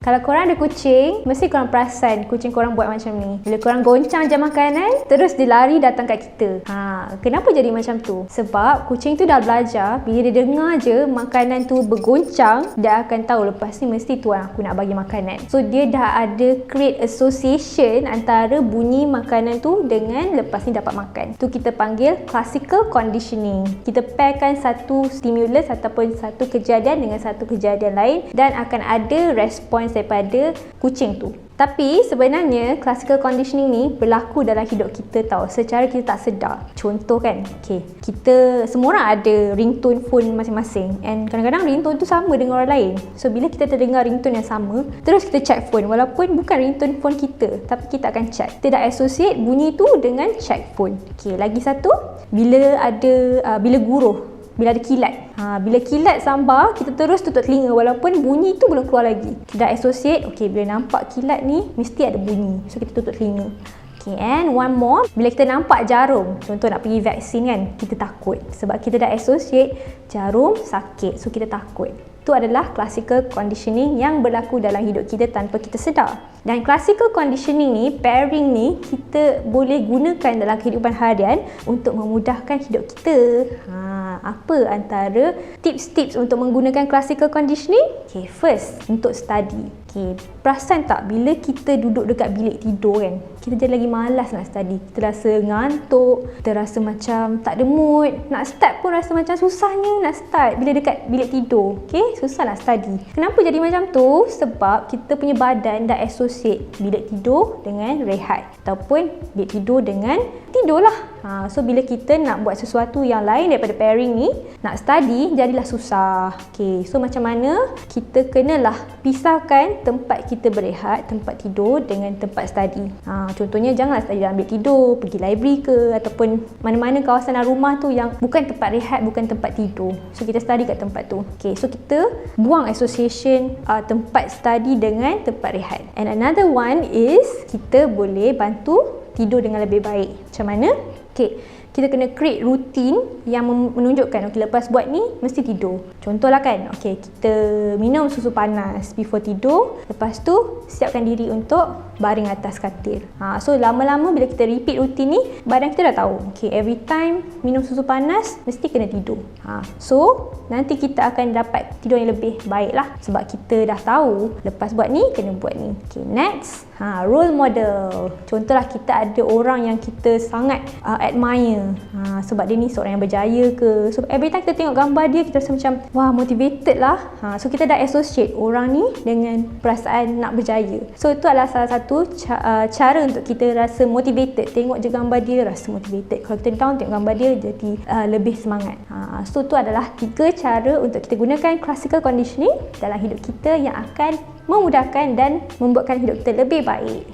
Kalau korang ada kucing, mesti korang perasan kucing korang buat macam ni. Bila korang goncang je makanan, terus dia lari datang kat kita. Kenapa jadi macam tu? Sebab kucing tu dah belajar, bila dia dengar je makanan tu bergoncang, dia akan tahu lepas ni mesti tuan aku nak bagi makanan. So dia dah ada create association antara bunyi makanan tu dengan lepas ni dapat makan. Tu kita panggil classical conditioning. Kita pairkan satu stimulus ataupun satu kejadian dengan satu kejadian lain dan akan ada respons daripada kucing tu. Tapi sebenarnya classical conditioning ni berlaku dalam hidup kita tau, secara kita tak sedar. Contoh kan, kita semua orang ada ringtone phone masing-masing, and kadang-kadang ringtone tu sama dengan orang lain. So bila kita terdengar ringtone yang sama, terus kita check phone walaupun bukan ringtone phone kita, tapi kita akan check. Kita dah associate bunyi tu dengan check phone. Lagi satu, bila guruh, bila ada kilat. Bila kilat sambar, kita terus tutup telinga walaupun bunyi tu belum keluar lagi. Kita dah associate, bila nampak kilat ni, mesti ada bunyi. So kita tutup telinga. And one more, bila kita nampak jarum, contoh nak pergi vaksin kan, kita takut. Sebab kita dah associate jarum sakit, so kita takut. Itu adalah classical conditioning yang berlaku dalam hidup kita tanpa kita sedar. Dan classical conditioning ni, pairing ni, kita boleh gunakan dalam kehidupan harian untuk memudahkan hidup kita. Apa antara tips-tips untuk menggunakan classical conditioning? First, untuk study. Perasan tak bila kita duduk dekat bilik tidur kan, kita jadi lagi malas nak study. Kita rasa ngantuk, kita rasa macam tak ada mood. Nak start pun rasa macam susahnya nak start bila dekat bilik tidur. Susah nak study. Kenapa jadi macam tu? Sebab kita punya badan dah associate bilik tidur dengan rehat ataupun bilik tidur dengan tidur lah. So bila kita nak buat sesuatu yang lain daripada pairing ni, nak study, jadilah susah. So macam mana kita kenalah pisahkan tempat kita berehat, tempat tidur dengan tempat study. Contohnya janganlah study dalam bilik tidur, pergi library ke ataupun mana-mana kawasan dalam rumah tu yang bukan tempat rehat, bukan tempat tidur. So kita study kat tempat tu. So kita buang association tempat study dengan tempat rehat. And another one is kita boleh bantu tidur dengan lebih baik. Macam mana? Kita kena create routine yang menunjukkan lepas buat ni mesti tidur. Contohlah kan, kita minum susu panas before tidur, lepas tu siapkan diri untuk baring atas katil. So lama-lama bila kita repeat routine ni, badan kita dah tahu, every time minum susu panas mesti kena tidur. So nanti kita akan dapat tidur yang lebih baik lah, sebab kita dah tahu lepas buat ni kena buat ni. Next, role model. Contohlah kita ada orang yang kita sangat admire, sebab dia ni seorang yang berjaya ke. So every time kita tengok gambar dia, kita rasa macam wah, motivated lah. So kita dah associate orang ni dengan perasaan nak berjaya. So itu adalah salah satu cara untuk kita rasa motivated. Tengok je gambar dia, rasa motivated. Kalau kita down, tengok gambar dia, jadi lebih semangat. So itu adalah 3 cara untuk kita gunakan classical conditioning dalam hidup kita yang akan memudahkan dan membuatkan hidup kita lebih baik.